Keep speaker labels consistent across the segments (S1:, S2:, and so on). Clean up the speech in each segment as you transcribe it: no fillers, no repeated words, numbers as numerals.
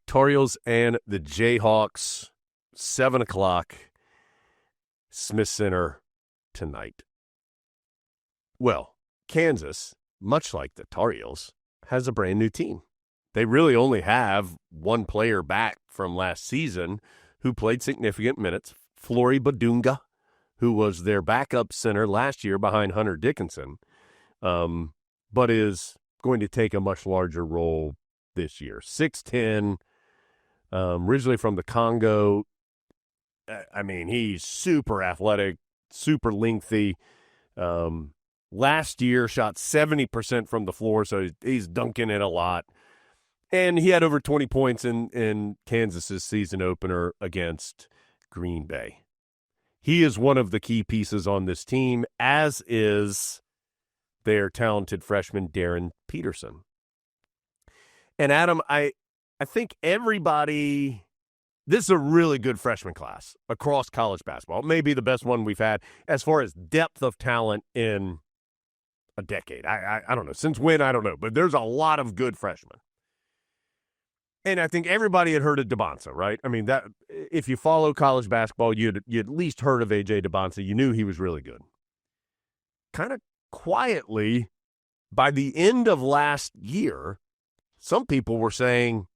S1: Tar Heels and the Jayhawks, 7 o'clock, Smith Center tonight. Well, Kansas, much like the Tar Heels, has a brand new team. They really only have one player back from last season who played significant minutes, Flory Badunga, who was their backup center last year behind Hunter Dickinson, but is going to take a much larger role this year. 6'10", originally from the Congo. I mean, he's super athletic, super lengthy. Last year, shot 70% from the floor, so he's dunking it a lot. And he had over 20 points in Kansas's season opener against Green Bay. He is one of the key pieces on this team, as is their talented freshman, Darren Peterson. And Adam, I think everybody, this is a really good freshman class across college basketball. Maybe the best one we've had as far as depth of talent in a decade. I don't know. Since when, I don't know. But there's a lot of good freshmen. And I think everybody had heard of DeBonsa, right? I mean, that if you follow college basketball, you'd at least heard of A.J. DeBonsa. You knew he was really good. Kind of quietly, by the end of last year, some people were saying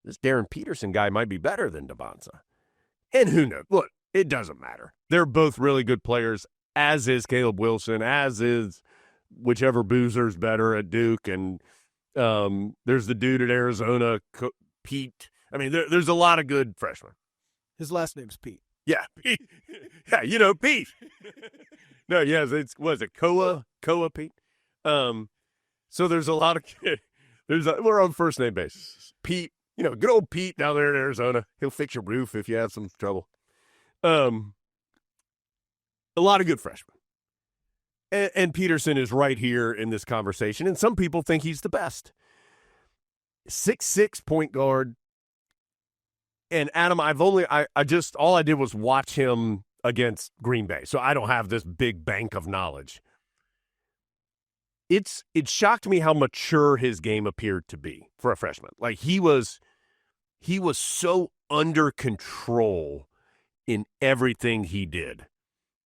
S1: this Darren Peterson guy might be better than DeBonsa. And who knows? Look, it doesn't matter. They're both really good players, as is Caleb Wilson, as is whichever boozer's better at Duke. And there's the dude at Arizona, Pete. I mean, there's a lot of good freshmen.
S2: His last name's Pete.
S1: Yeah, Pete. Yeah, Pete. No, yes, was it Koa Pete? So there's a lot of we're on first name basis. Pete, good old Pete down there in Arizona. He'll fix your roof if you have some trouble. A lot of good freshmen. And Peterson is right here in this conversation, and some people think he's the best. 6'6" point guard. And Adam, all I did was watch him against Green Bay, so I don't have this big bank of knowledge. It shocked me how mature his game appeared to be for a freshman. Like he was so under control in everything he did.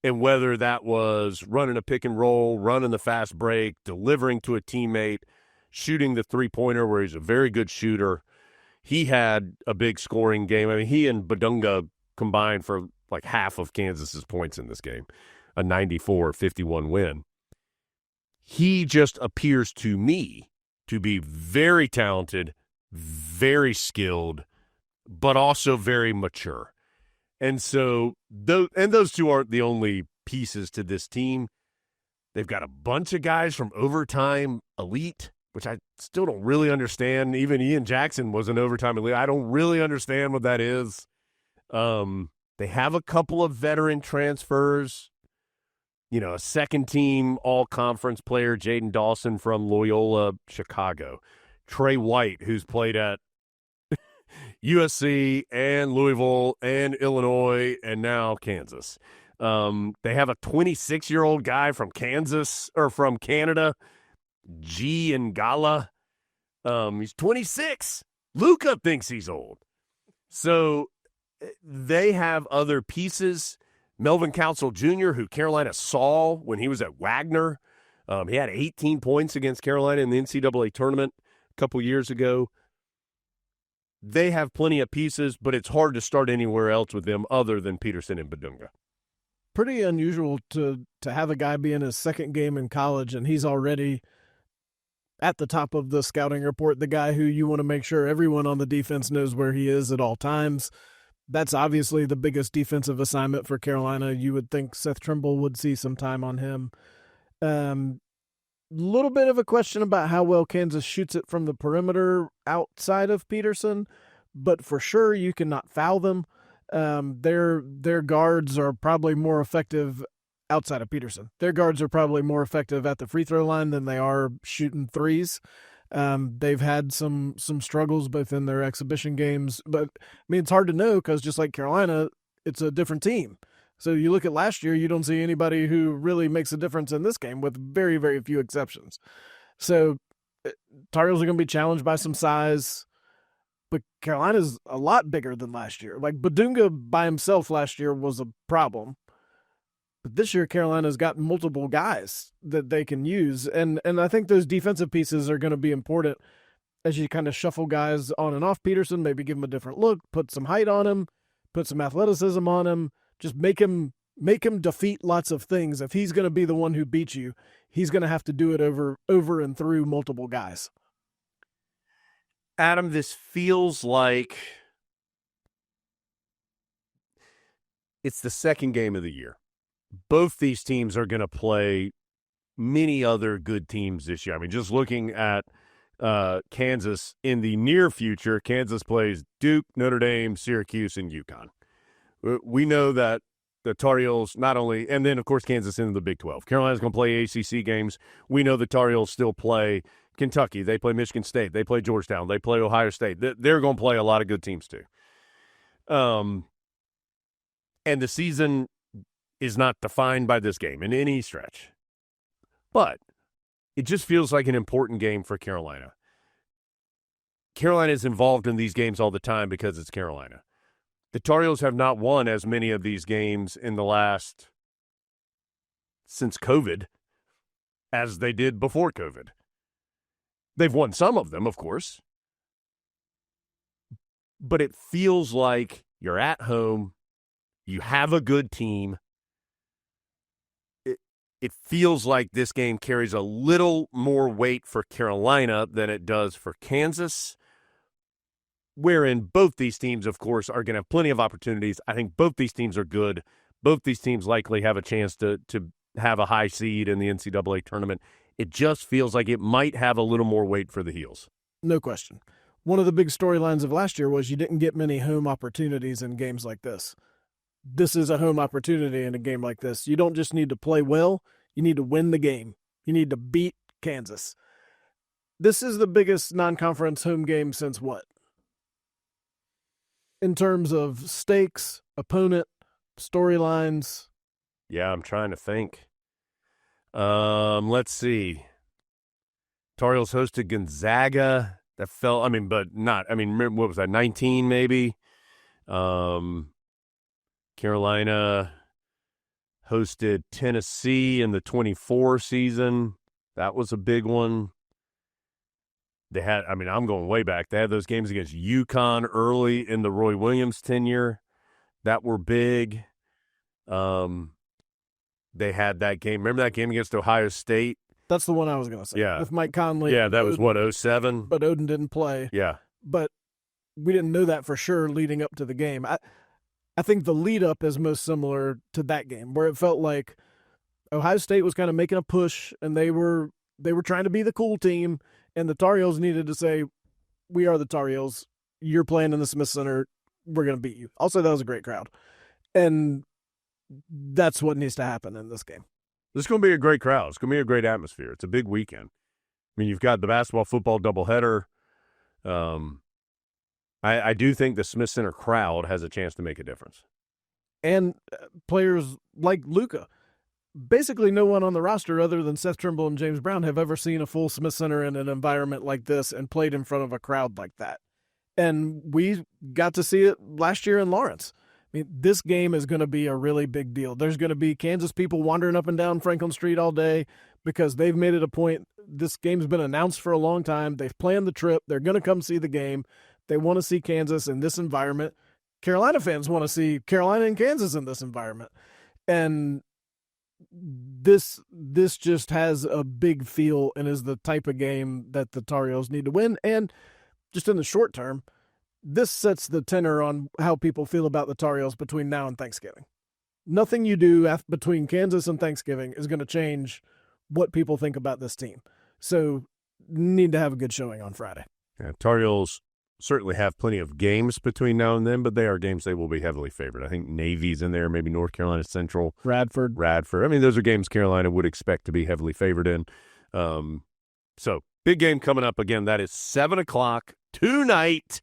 S1: And whether that was running a pick and roll, running the fast break, delivering to a teammate, shooting the three-pointer where he's a very good shooter. He had a big scoring game. I mean, he and Badunga combined for like half of Kansas's points in this game, a 94-51 win. He just appears to me to be very talented, very skilled, but also very mature. And so those two aren't the only pieces to this team. They've got a bunch of guys from overtime elite, which I still don't really understand. Even Ian Jackson was an overtime elite. I don't really understand what that is. They have a couple of veteran transfers. A second-team all-conference player, Jaden Dawson from Loyola, Chicago. Trey White, who's played at USC and Louisville and Illinois and now Kansas. They have a 26-year-old guy from Kansas or from Canada, G. Ngala. He's 26. Luka thinks he's old. So they have other pieces. Melvin Council Jr., who Carolina saw when he was at Wagner. He had 18 points against Carolina in the NCAA tournament a couple years ago. They have plenty of pieces, but it's hard to start anywhere else with them other than Peterson and Badunga.
S2: Pretty unusual to have a guy be in his second game in college, and he's already at the top of the scouting report, the guy who you want to make sure everyone on the defense knows where he is at all times. That's obviously the biggest defensive assignment for Carolina. You would think Seth Trimble would see some time on him. Little bit of a question about how well Kansas shoots it from the perimeter outside of Peterson, but for sure you cannot foul them. Their guards are probably more effective outside of Peterson. Their guards are probably more effective at the free throw line than they are shooting threes. They've had some struggles both in their exhibition games, but I mean, it's hard to know because just like Carolina, it's a different team. So you look at last year, you don't see anybody who really makes a difference in this game with very, very few exceptions. So Tar Heels are going to be challenged by some size. but Carolina's a lot bigger than last year. Like Badunga by himself last year was a problem. But this year, Carolina's got multiple guys that they can use. And I think those defensive pieces are going to be important as you kind of shuffle guys on and off Peterson, maybe give him a different look, put some height on him, put some athleticism on him, just make him defeat lots of things. If he's going to be the one who beats you, he's going to have to do it over and through multiple guys.
S1: Adam, this feels like it's the second game of the year. Both these teams are going to play many other good teams this year. I mean, just looking at Kansas in the near future, Kansas plays Duke, Notre Dame, Syracuse, and UConn. We know that the Tar Heels not only, and then, of course, Kansas into the Big 12. Carolina's going to play ACC games. We know the Tar Heels still play Kentucky. They play Michigan State. They play Georgetown. They play Ohio State. They're going to play a lot of good teams, too. And the season is not defined by this game in any stretch. But it just feels like an important game for Carolina. Carolina is involved in these games all the time because it's Carolina. The Tar Heels have not won as many of these games in the last, since COVID, as they did before COVID. They've won some of them, of course. But it feels like you're at home, you have a good team. It feels like this game carries a little more weight for Carolina than it does for Kansas, wherein both these teams, of course, are going to have plenty of opportunities. I think both these teams are good. Both these teams likely have a chance to have a high seed in the NCAA tournament. It just feels like it might have a little more weight for the Heels.
S2: No question. One of the big storylines of last year was you didn't get many home opportunities in games like this. This is a home opportunity in a game like this. You don't just need to play well. You need to win the game. You need to beat Kansas. This is the biggest non-conference home game since what? In terms of stakes, opponent, storylines.
S1: Yeah, I'm trying to think. Let's see. Tar Heels hosted Gonzaga. That felt, but not, what was that, 19 maybe? Carolina hosted Tennessee in the 24 season. That was a big one. They had, I'm going way back. They had those games against UConn early in the Roy Williams tenure that were big. They had that game. Remember that game against Ohio State?
S2: That's the one I was going to say.
S1: Yeah.
S2: With Mike Conley.
S1: Yeah, that was, 07?
S2: But Oden didn't play.
S1: Yeah.
S2: But we didn't know that for sure leading up to the game. I think the lead-up is most similar to that game, where it felt like Ohio State was kind of making a push, and they were trying to be the cool team, and the Tar Heels needed to say, we are the Tar Heels. You're playing in the Smith Center. We're going to beat you. Also, that was a great crowd. And that's what needs to happen in this game.
S1: This is going to be a great crowd. It's going to be a great atmosphere. It's a big weekend. You've got the basketball-football doubleheader. I do think the Smith Center crowd has a chance to make a difference.
S2: And players like Luka. Basically no one on the roster other than Seth Trimble and James Brown have ever seen a full Smith Center in an environment like this and played in front of a crowd like that. And we got to see it last year in Lawrence. This game is going to be a really big deal. There's going to be Kansas people wandering up and down Franklin Street all day because they've made it a point. This game's been announced for a long time. They've planned the trip. They're going to come see the game. They want to see Kansas in this environment. Carolina fans want to see Carolina and Kansas in this environment. And this just has a big feel and is the type of game that the Tar Heels need to win. And just in the short term, this sets the tenor on how people feel about the Tar Heels between now and Thanksgiving. Nothing you do between Kansas and Thanksgiving is going to change what people think about this team. So need to have a good showing on Friday.
S1: Yeah, Tar Heels certainly have plenty of games between now and then, but they are games they will be heavily favored. I think Navy's in there, maybe North Carolina Central.
S2: Radford.
S1: Those are games Carolina would expect to be heavily favored in. So big game coming up again. That is 7 o'clock tonight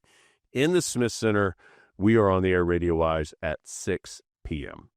S1: in the Smith Center. We are on the air radio-wise at 6 p.m.